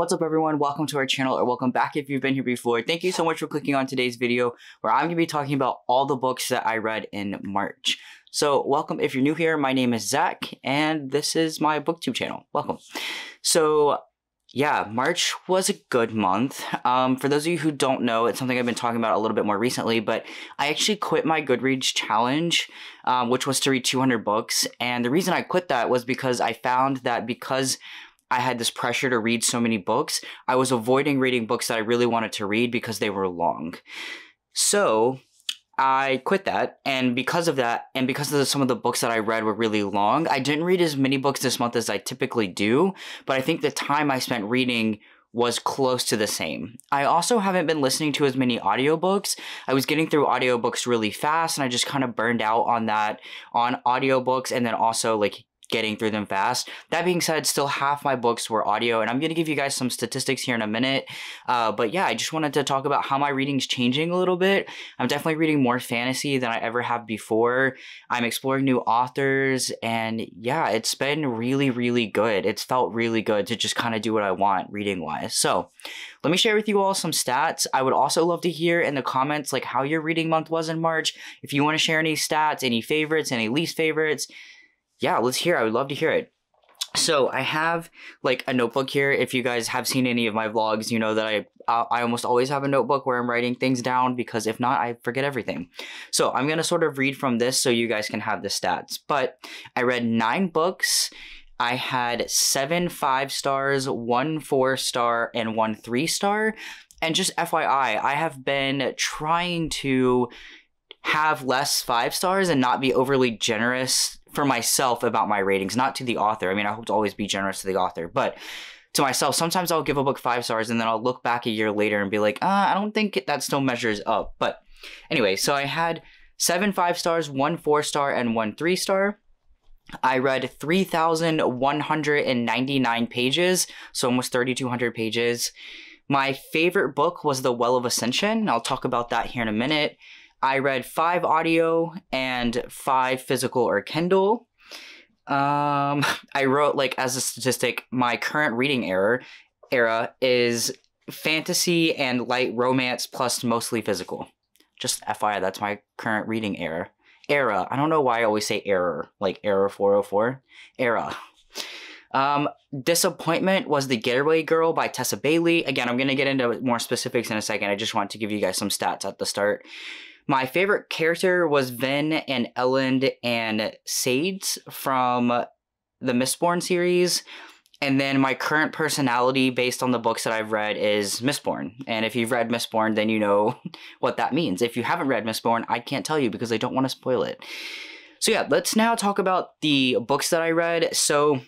What's up everyone, welcome to our channel, or welcome back if you've been here before. Thank you so much for clicking on today's video where I'm going to be talking about all the books that I read in March. So welcome if you're new here, my name is Zach and this is my booktube channel. Welcome. So yeah, March was a good month. For those of you who don't know, it's something I've been talking about a little bit more recently, but I actually quit my Goodreads challenge, which was to read 200 books. And the reason I quit that was because I found that because I had this pressure to read so many books, I was avoiding reading books that I really wanted to read because they were long. So I quit that, and because of that, and because of some of the books that I read were really long, I didn't read as many books this month as I typically do, but I think the time I spent reading was close to the same. I also haven't been listening to as many audiobooks. I was getting through audiobooks really fast, and I just kind of burned out on that, on audiobooks, and then also like getting through them fast. That being said, still half my books were audio, and I'm going to give you guys some statistics here in a minute. But yeah, I just wanted to talk about how my reading's changing a little bit. I'm definitely reading more fantasy than I ever have before. I'm exploring new authors, and yeah, it's been really, really good. It's felt really good to just kind of do what I want reading-wise. So let me share with you all some stats. I would also love to hear in the comments like how your reading month was in March. If you want to share any stats, any favorites, any least favorites, yeah, let's hear. I would love to hear it. So I have like a notebook here. If you guys have seen any of my vlogs, you know that I almost always have a notebook where I'm writing things down, because if not, I forget everything. So I'm going to sort of read from this so you guys can have the stats. But I read 9 books. I had 7 5-stars, 1 4-star, and 1 3-star. And just FYI, I have been trying to have less 5 stars and not be overly generous for myself about my ratings, not to the author. I mean, I hope to always be generous to the author, but to myself, sometimes I'll give a book 5 stars and then I'll look back a year later and be like, I don't think that still measures up. But anyway, so I had 7 5-stars, 1 4-star, and 1 3-star. I read 3,199 pages, so almost 3,200 pages. My favorite book was The Well of Ascension. I'll talk about that here in a minute. I read 5 audio and 5 physical or Kindle. I wrote, like, as a statistic, my current reading era is fantasy and light romance plus mostly physical. Just FYI, that's my current reading era. I don't know why I always say error, like error 404. Era. Disappointment was The Getaway Girl by Tessa Bailey. Again, I'm going to get into more specifics in a second. I just want to give you guys some stats at the start. My favorite character was Ven and Elend and Sades from the Mistborn series. And then my current personality based on the books that I've read is Mistborn. And if you've read Mistborn, then you know what that means. If you haven't read Mistborn, I can't tell you because I don't want to spoil it. So yeah, let's now talk about the books that I read. So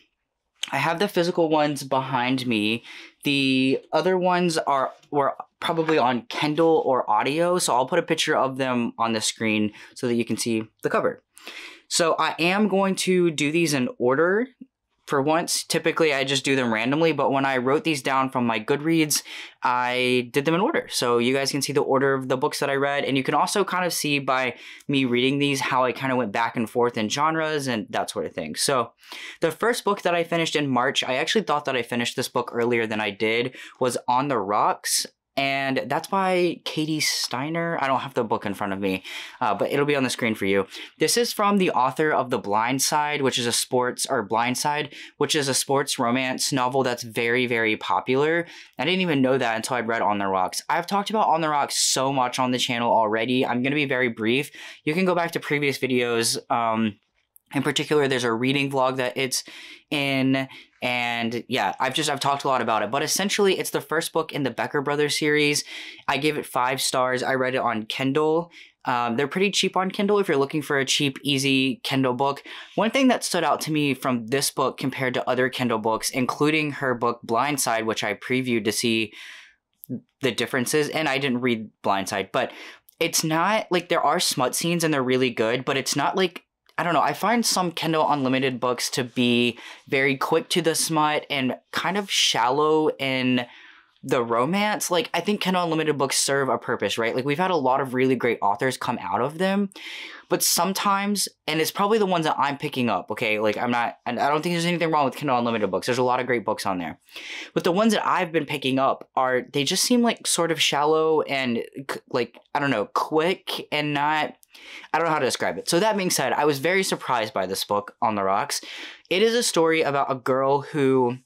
I have the physical ones behind me. The other ones were probably on Kindle or audio, so I'll put a picture of them on the screen so that you can see the cover. So I am going to do these in order for once. Typically I just do them randomly, but when I wrote these down from my Goodreads, I did them in order. So you guys can see the order of the books that I read, and you can also kind of see by me reading these how I kind of went back and forth in genres and that sort of thing. So the first book that I finished in March, I actually thought that I finished this book earlier than I did, was On the Rocks. And that's by Katie Steiner. I don't have the book in front of me, but it'll be on the screen for you. This is from the author of The Blind Side, which is a sports romance novel that's very, very popular. I didn't even know that until I'd read On the Rocks. I've talked about On the Rocks so much on the channel already. I'm going to be very brief. You can go back to previous videos. In particular, there's a reading vlog that it's in, and yeah, I've talked a lot about it, but essentially it's the first book in the Becker Brothers series. I gave it 5 stars. I read it on Kindle. They're pretty cheap on Kindle if you're looking for a cheap, easy Kindle book. One thing that stood out to me from this book compared to other Kindle books, including her book Blindside, which I previewed to see the differences, and I didn't read Blindside, but it's not like, there are smut scenes and they're really good, but it's not like, I don't know, I find some Kindle Unlimited books to be very quick to the smut and kind of shallow in the romance, like, I think Kindle Unlimited books serve a purpose, right? Like, we've had a lot of really great authors come out of them, but sometimes, and it's probably the ones that I'm picking up, okay? Like, I don't think there's anything wrong with Kindle Unlimited books. There's a lot of great books on there. But the ones that I've been picking up they just seem like sort of shallow and, like, I don't know, quick and not, I don't know how to describe it. So that being said, I was very surprised by this book, On the Rocks. It is a story about a girl who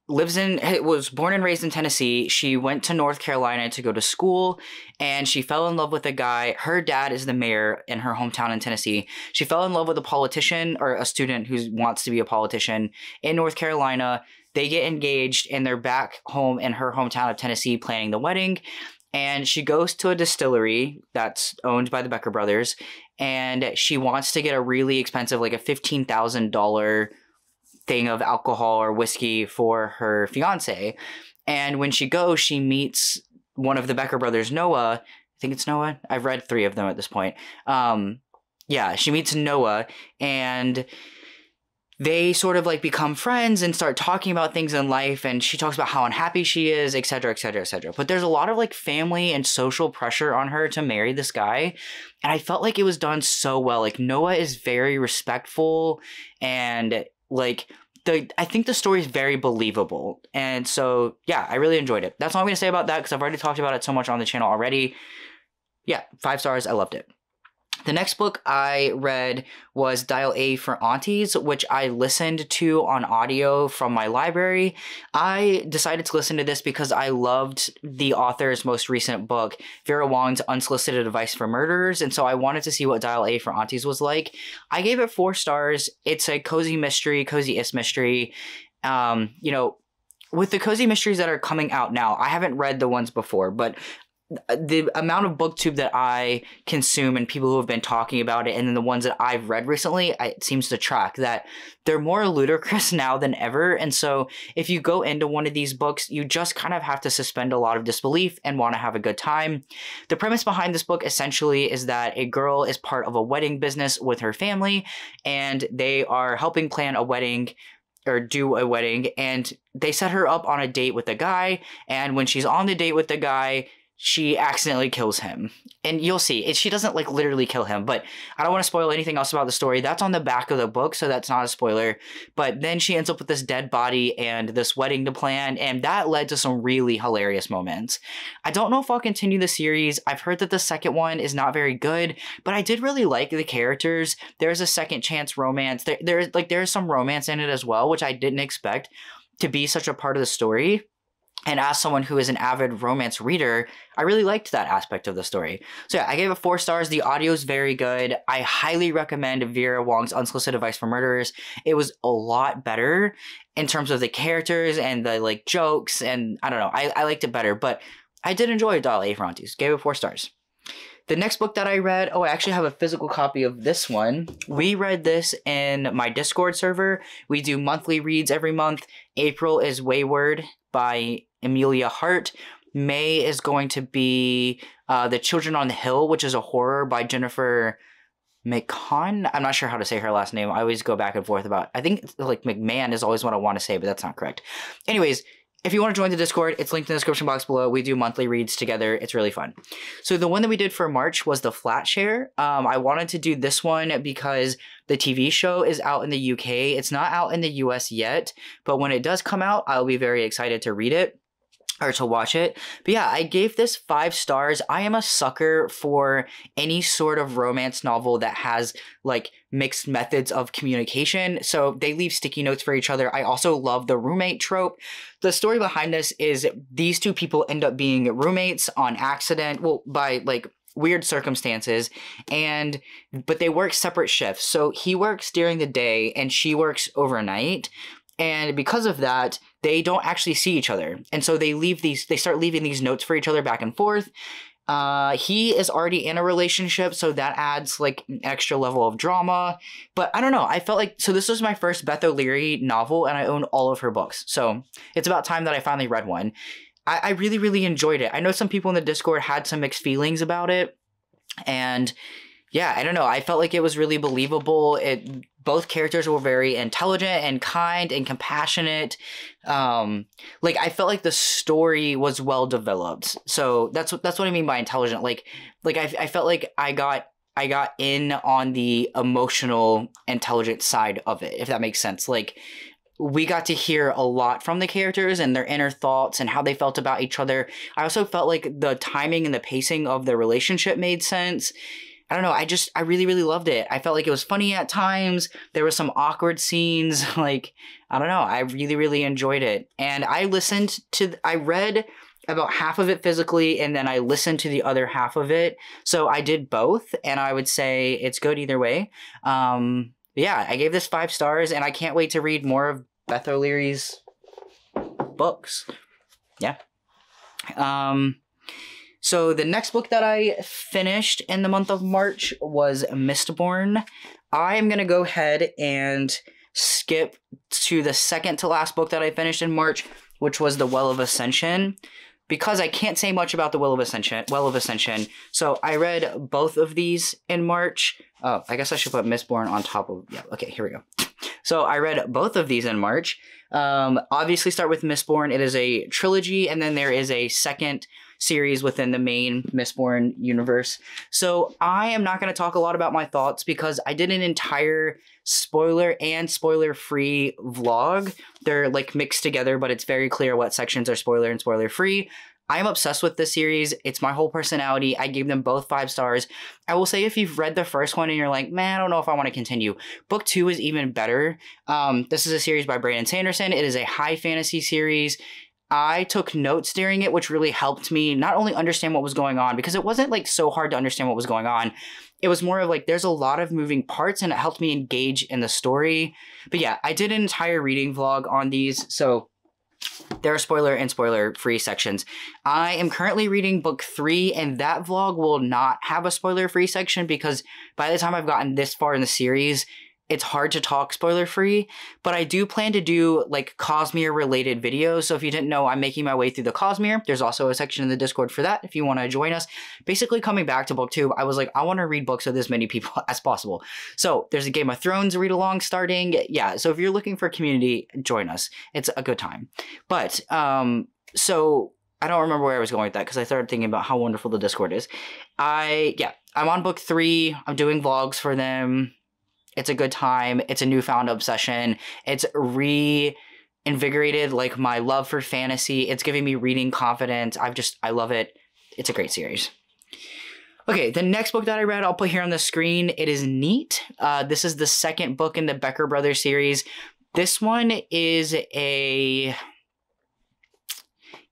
was born and raised in Tennessee. She went to North Carolina to go to school, and she fell in love with a guy. Her dad is the mayor in her hometown in Tennessee. She fell in love with a politician, or a student who wants to be a politician in North Carolina. They get engaged, and they're back home in her hometown of Tennessee planning the wedding. And she goes to a distillery that's owned by the Becker brothers, and she wants to get a really expensive, like a $15,000 thing of alcohol or whiskey for her fiance. And when she goes, she meets one of the Becker brothers, Noah. I think it's Noah. I've read 3 of them at this point. Yeah, she meets Noah, and they sort of like become friends and start talking about things in life, and she talks about how unhappy she is, etc., etc., etc. But there's a lot of like family and social pressure on her to marry this guy, and I felt like it was done so well. Like, Noah is very respectful, and like I think the story is very believable. And so yeah, I really enjoyed it. That's all I'm gonna say about that, because I've already talked about it so much on the channel already. Yeah, 5 stars. I loved it. The next book I read was Dial A for Aunties, which I listened to on audio from my library. I decided to listen to this because I loved the author's most recent book, Vera Wong's Unsolicited Advice for Murderers, and so I wanted to see what Dial A for Aunties was like. I gave it 4 stars. It's a cozy mystery, cozy-ist mystery. You know, with the cozy mysteries that are coming out now, I haven't read the ones before, but the amount of booktube that I consume and people who have been talking about it, and then the ones that I've read recently, it seems to track that they're more ludicrous now than ever. And so if you go into one of these books, you just kind of have to suspend a lot of disbelief and want to have a good time. The premise behind this book essentially is that a girl is part of a wedding business with her family, and they are helping plan a wedding or do a wedding, and they set her up on a date with a guy, and when she's on the date with the guy, she accidentally kills him. And you'll see, she doesn't like literally kill him, but I don't want to spoil anything else about the story. That's on the back of the book, so that's not a spoiler. But then she ends up with this dead body and this wedding to plan, and that led to some really hilarious moments. I don't know if I'll continue the series. I've heard that the second one is not very good, but I did really like the characters. There's a second chance romance. There's some romance in it as well, which I didn't expect to be such a part of the story. And as someone who is an avid romance reader, I really liked that aspect of the story. So yeah, I gave it 4 stars. The audio is very good. I highly recommend Vera Wong's Unsolicited Advice for Murderers. It was a lot better in terms of the characters and the like jokes, and I don't know, I liked it better, but I did enjoy Dial A for Aunties. Gave it 4 stars. The next book that I read, I actually have a physical copy of this one. We read this in my Discord server. We do monthly reads every month. April is Wayward by Amelia Hart. May is going to be The Children on the Hill, which is a horror by Jennifer McCann. I'm not sure how to say her last name. I always go back and forth about, I think like McMahon is always what I want to say, but that's not correct. Anyways, if you want to join the Discord, it's linked in the description box below. We do monthly reads together. It's really fun. So the one that we did for March was The Flat Share. I wanted to do this one because the TV show is out in the UK. It's not out in the US yet, but when it does come out, I'll be very excited to read it or to watch it. But yeah, I gave this 5 stars. I am a sucker for any sort of romance novel that has like mixed methods of communication. So they leave sticky notes for each other. I also love the roommate trope. The story behind this is these 2 people end up being roommates on accident, well, by like weird circumstances, but they work separate shifts. So he works during the day and she works overnight. And because of that, they don't actually see each other. And so they start leaving these notes for each other back and forth. He is already in a relationship, so that adds like an extra level of drama. But I don't know, I felt like, so this was my first Beth O'Leary novel, and I own all of her books. So it's about time that I finally read one. I really, really enjoyed it. I know some people in the Discord had some mixed feelings about it, and yeah, I don't know. I felt like it was really believable. Both characters were very intelligent and kind and compassionate. Like I felt like the story was well developed. So that's what I mean by intelligent. I felt like I got in on the emotional, intelligent side of it, if that makes sense. Like we got to hear a lot from the characters and their inner thoughts and how they felt about each other. I also felt like the timing and the pacing of the relationship made sense. I don't know. I really, really loved it. I felt like it was funny at times. There were some awkward scenes. Like, I don't know. I really, really enjoyed it. And I read about half of it physically, and then I listened to the other half of it. So I did both, and I would say it's good either way. Yeah, I gave this 5 stars, and I can't wait to read more of Beth O'Leary's books. Yeah. So the next book that I finished in the month of March was Mistborn. I'm going to go ahead and skip to the second to last book that I finished in March, which was The Well of Ascension, because I can't say much about The Well of Ascension. So I read both of these in March. Oh, I guess I should put Mistborn on top of... Yeah, okay, here we go. So I read both of these in March. Obviously start with Mistborn. It is a trilogy, and then there is a second series within the main Mistborn universe. So I am not going to talk a lot about my thoughts because I did an entire spoiler and spoiler-free vlog. They're like mixed together, but it's very clear what sections are spoiler and spoiler-free. I am obsessed with this series. It's my whole personality. I gave them both 5 stars. I will say if you've read the first one and you're like, man, I don't know if I want to continue, book 2 is even better. This is a series by Brandon Sanderson. It is a high fantasy series. I took notes during it, which really helped me not only understand what was going on, because it wasn't like so hard to understand what was going on. It was more of like there's a lot of moving parts and it helped me engage in the story. But yeah, I did an entire reading vlog on these. So there are spoiler and spoiler-free sections. I am currently reading book 3, and that vlog will not have a spoiler-free section because by the time I've gotten this far in the series, it's hard to talk spoiler-free, but I do plan to do like Cosmere-related videos. So if you didn't know, I'm making my way through the Cosmere. There's also a section in the Discord for that if you want to join us. Basically, coming back to booktube, I was like, I want to read books with as many people as possible. So there's a Game of Thrones read-along starting. Yeah, so if you're looking for community, join us. It's a good time. But, so I don't remember where I was going with that because I started thinking about how wonderful the Discord is. I'm on book 3. I'm doing vlogs for them. It's a good time. It's a newfound obsession. It's reinvigorated like my love for fantasy. It's giving me reading confidence. I love it. It's a great series. Okay, the next book that I read, I'll put here on the screen. It is Neat. This is the second book in the Becker Brothers series. This one is a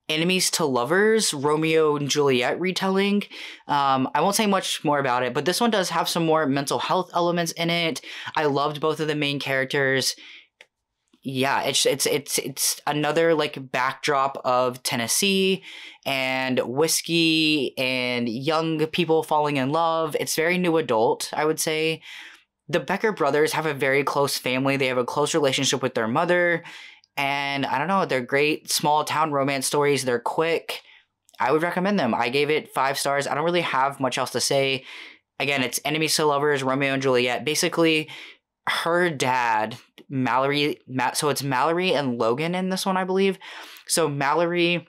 enemies to lovers, Romeo and Juliet retelling. I won't say much more about it, but this one does have some more mental health elements in it. I loved both of the main characters. Yeah, it's another like backdrop of Tennessee and whiskey and young people falling in love. It's very new adult, I would say. The Becker brothers have a very close family. They have a close relationship with their mother. And I don't know, they're great small town romance stories. They're quick. I would recommend them. I gave it 5 stars. I don't really have much else to say. Again, it's enemies to lovers, Romeo and Juliet. Basically, her dad, Mallory, so it's Mallory and Logan in this one, I believe. So Mallory,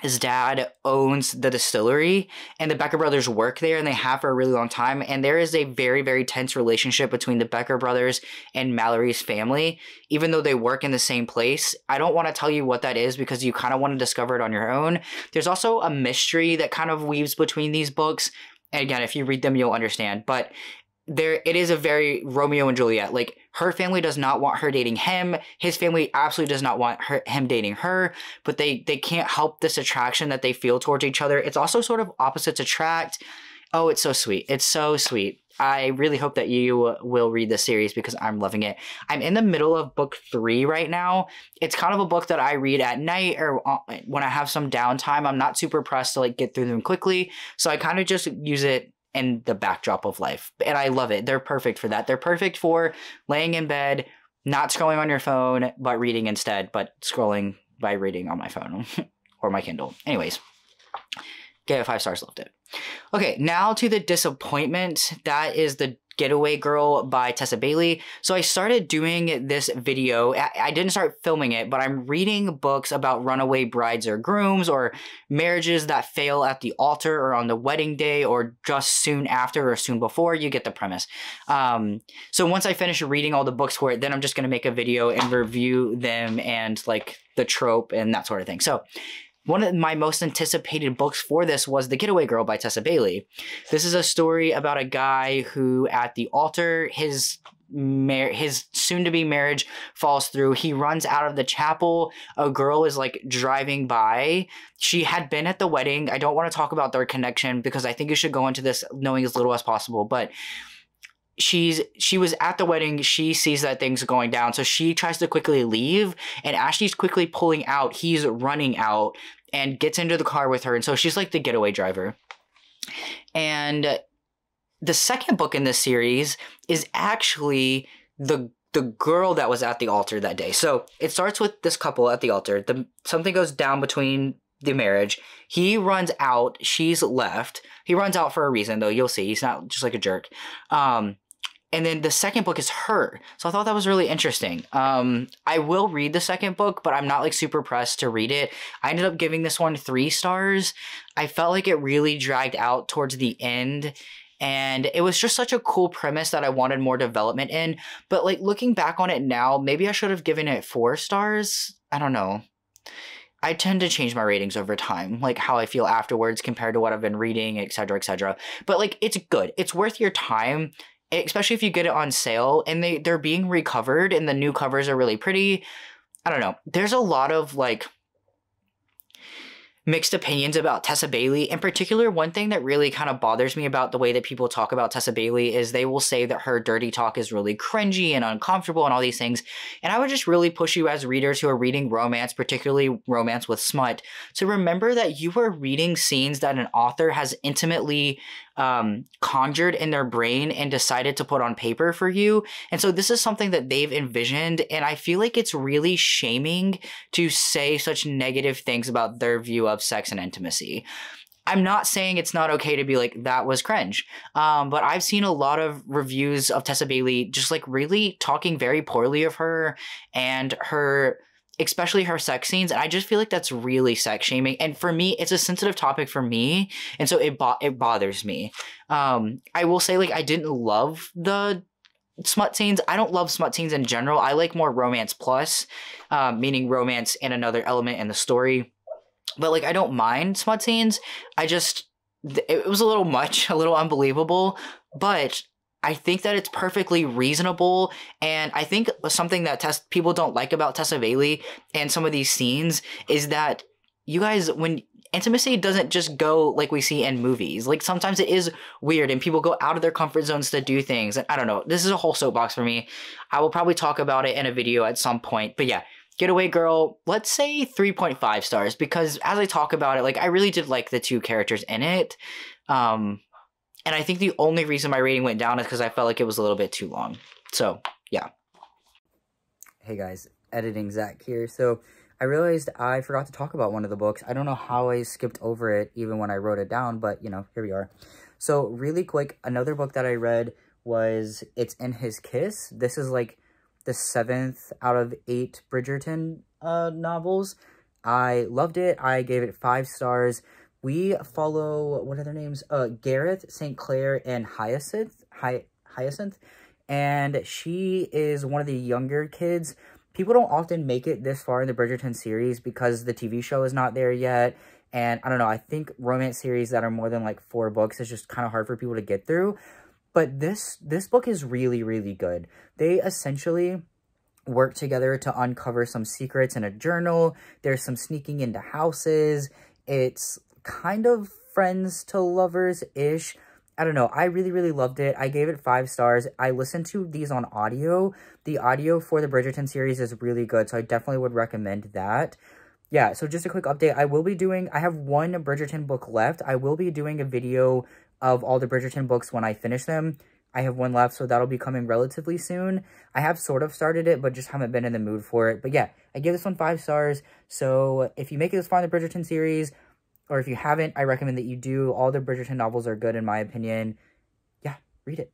his dad owns the distillery, and the Becker brothers work there, and they have for a really long time. And there is a very, very tense relationship between the Becker brothers and Mallory's family, even though they work in the same place. I don't want to tell you what that is because you kind of want to discover it on your own. There's also a mystery that kind of weaves between these books. And again, if you read them, you'll understand. But it is a very Romeo and Juliet. Like, her family does not want her dating him. His family absolutely does not want him dating her. But they can't help this attraction that they feel towards each other. It's also sort of opposites attract. Oh, it's so sweet. It's so sweet. I really hope that you will read this series because I'm loving it. I'm in the middle of book 3 right now. It's kind of a book that I read at night or when I have some downtime. I'm not super pressed to like get through them quickly. So I kind of just use it in the backdrop of life. And I love it. They're perfect for that. They're perfect for laying in bed, not scrolling on your phone, but reading instead, but scrolling by reading on my phone or my Kindle. Anyways, Gave it 5 stars, loved it. Okay, now to the disappointment. That is the Getaway Girl by Tessa Bailey. So I started doing this video. I didn't start filming it, but I'm reading books about runaway brides or grooms, or marriages that fail at the altar or on the wedding day, or just soon after or soon before. You get the premise. So once I finish reading all the books for it, then I'm just going to make a video and review them and like the trope and that sort of thing. So one of my most anticipated books for this was The Getaway Girl by Tessa Bailey. This is a story about a guy who, at the altar, his soon-to-be marriage falls through. He runs out of the chapel. A girl is like driving by. She had been at the wedding. I don't want to talk about their connection because I think you should go into this knowing as little as possible, but she was at the wedding. She sees that things going down, so she tries to quickly leave, and as she's quickly pulling out, he's running out and gets into the car with her, and so she's like the getaway driver. And the second book in this series is actually the girl that was at the altar that day. So it starts with this couple at the altar. Something goes down between the marriage. He runs out. She's left. He runs out for a reason, though. You'll see. He's not just like a jerk. And then the second book is her. So I thought that was really interesting. I will read the second book, but I'm not like super pressed to read it. I ended up giving this one 3 stars. I felt like it really dragged out towards the end. And it was just such a cool premise that I wanted more development in. But like looking back on it now, maybe I should have given it 4 stars. I don't know. I tend to change my ratings over time, like how I feel afterwards compared to what I've been reading, etc., etc. But like, it's good. It's worth your time, especially if you get it on sale, and they're being recovered, and the new covers are really pretty. I don't know. There's a lot of like mixed opinions about Tessa Bailey. In particular, one thing that really kind of bothers me about the way that people talk about Tessa Bailey is they will say that her dirty talk is really cringy and uncomfortable and all these things. And I would just really push you as readers who are reading romance, particularly romance with smut, to remember that you are reading scenes that an author has intimately conjured in their brain and decided to put on paper for you. And so this is something that they've envisioned, and I feel like it's really shaming to say such negative things about their view of sex and intimacy. I'm not saying it's not okay to be like, that was cringe, but I've seen a lot of reviews of Tessa Bailey just like really talking very poorly of her and her, especially her sex scenes, and I just feel like that's really sex shaming. And for me, it's a sensitive topic for me, and so it bothers me. I will say, like, I didn't love the smut scenes. I don't love smut scenes in general. I like more romance plus, meaning romance and another element in the story. But like, I don't mind smut scenes. It was a little much, a little unbelievable, but I think that it's perfectly reasonable. And I think something that people don't like about Tessa Bailey and some of these scenes is that you guys, when intimacy doesn't just go like we see in movies, like sometimes it is weird and people go out of their comfort zones to do things. And I don't know, this is a whole soapbox for me. I will probably talk about it in a video at some point, but yeah. Getaway Girl, let's say 3.5 stars, because as I talk about it, like, I really did like the 2 characters in it. And I think the only reason my rating went down is because I felt like it was a little bit too long. So, yeah. Hey guys, editing Zach here. So, I realized I forgot to talk about one of the books. I don't know how I skipped over it even when I wrote it down, but, you know, here we are. So, really quick, another book that I read was It's in His Kiss. This is like the 7th out of 8 Bridgerton novels. I loved it. I gave it 5 stars. We follow, what are their names? Gareth, St. Clair, and Hyacinth. And she is one of the younger kids. People don't often make it this far in the Bridgerton series because the TV show is not there yet. And I don't know, I think romance series that are more than like 4 books is just kind of hard for people to get through. But this book is really, really good. They essentially work together to uncover some secrets in a journal. There's some sneaking into houses. It's kind of friends to lovers-ish. I don't know. I really, really loved it. I gave it 5 stars. I listened to these on audio. The audio for the Bridgerton series is really good, so I definitely would recommend that. Yeah, so just a quick update. I have 1 Bridgerton book left. I will be doing a video of all the Bridgerton books when I finish them. I have 1 left, so that'll be coming relatively soon. I have sort of started it, but just haven't been in the mood for it. But yeah, I give this one 5 stars. So if you make it this far in the Bridgerton series, or if you haven't, I recommend that you do. All the Bridgerton novels are good in my opinion. Yeah, read it.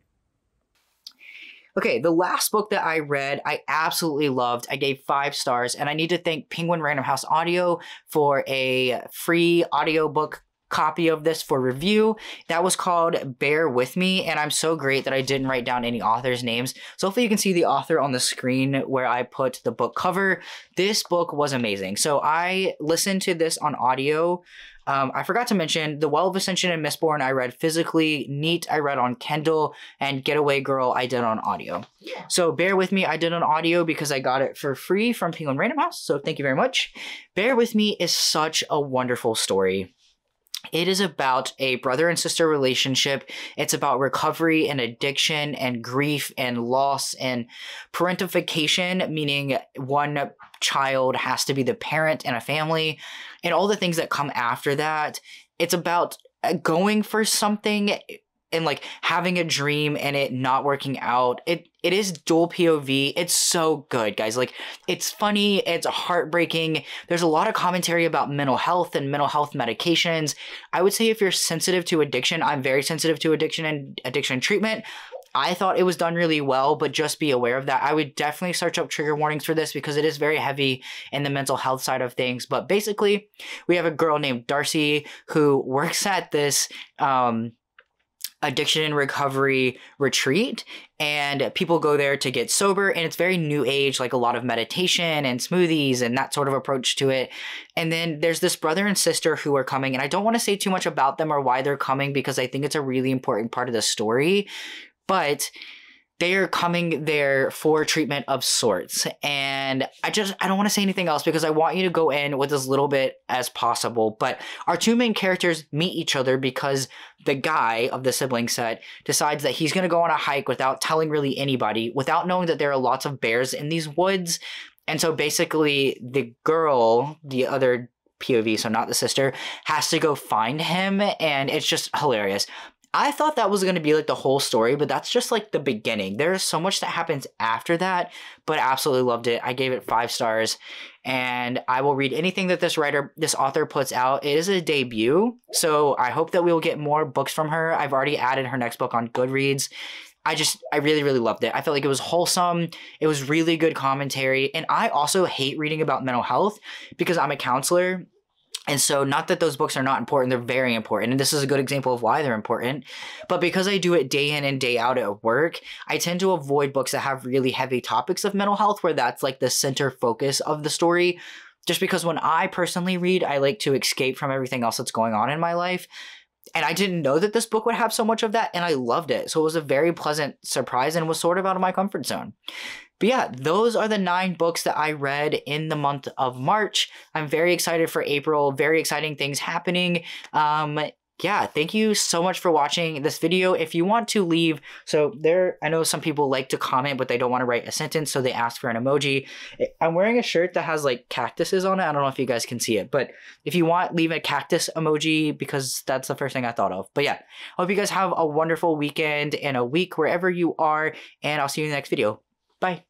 Okay, the last book that I read, I absolutely loved. I gave 5 stars, and I need to thank Penguin Random House Audio for a free audiobook copy of this for review. That was called Bear With Me, and I'm so great that I didn't write down any authors' names. So hopefully you can see the author on the screen where I put the book cover. This book was amazing. So I listened to this on audio. I forgot to mention The Well of Ascension and Mistborn I read physically, Neat I read on Kindle, and Getaway Girl I did on audio. Yeah. So Bear With Me I did on audio because I got it for free from Penguin Random House, so thank you very much. Bear With Me is such a wonderful story. It is about a brother and sister relationship. It's about recovery and addiction and grief and loss and parentification, meaning one child has to be the parent in a family, and all the things that come after that. It's about going for something and like having a dream and it not working out. It is dual POV. It's so good, guys. Like, it's funny, it's heartbreaking. There's a lot of commentary about mental health and mental health medications. I would say if you're sensitive to addiction, I'm very sensitive to addiction and addiction treatment. I thought it was done really well, but just be aware of that. I would definitely search up trigger warnings for this because it is very heavy in the mental health side of things. But basically, we have a girl named Darcy who works at this addiction and recovery retreat, and people go there to get sober, and it's very new age, like a lot of meditation and smoothies and that sort of approach to it. And then there's this brother and sister who are coming, and I don't want to say too much about them or why they're coming because I think it's a really important part of the story, but they are coming there for treatment of sorts. And I don't want to say anything else because I want you to go in with as little bit as possible. But our 2 main characters meet each other because the guy of the sibling set decides that he's going to go on a hike without telling really anybody, without knowing that there are lots of bears in these woods. And so basically the girl, the other POV, so not the sister, has to go find him. And it's just hilarious. I thought that was going to be like the whole story, but that's just like the beginning. There's so much that happens after that, but I absolutely loved it. I gave it 5 stars, and I will read anything that this author puts out. It is a debut, so I hope that we will get more books from her. I've already added her next book on Goodreads. I really, really loved it. I felt like it was wholesome. It was really good commentary, and I also hate reading about mental health because I'm a counselor. And so, not that those books are not important, they're very important. And this is a good example of why they're important. But because I do it day in and day out at work, I tend to avoid books that have really heavy topics of mental health where that's like the center focus of the story. Just because when I personally read, I like to escape from everything else that's going on in my life. And I didn't know that this book would have so much of that, and I loved it. So it was a very pleasant surprise and was sort of out of my comfort zone. But yeah, those are the 9 books that I read in the month of March. I'm very excited for April. Very exciting things happening. Yeah, thank you so much for watching this video. If you want to leave, I know some people like to comment, but they don't want to write a sentence, so they ask for an emoji. I'm wearing a shirt that has like cactuses on it. I don't know if you guys can see it, but if you want, leave a cactus emoji because that's the first thing I thought of. But yeah, I hope you guys have a wonderful weekend and a week wherever you are, and I'll see you in the next video. Bye.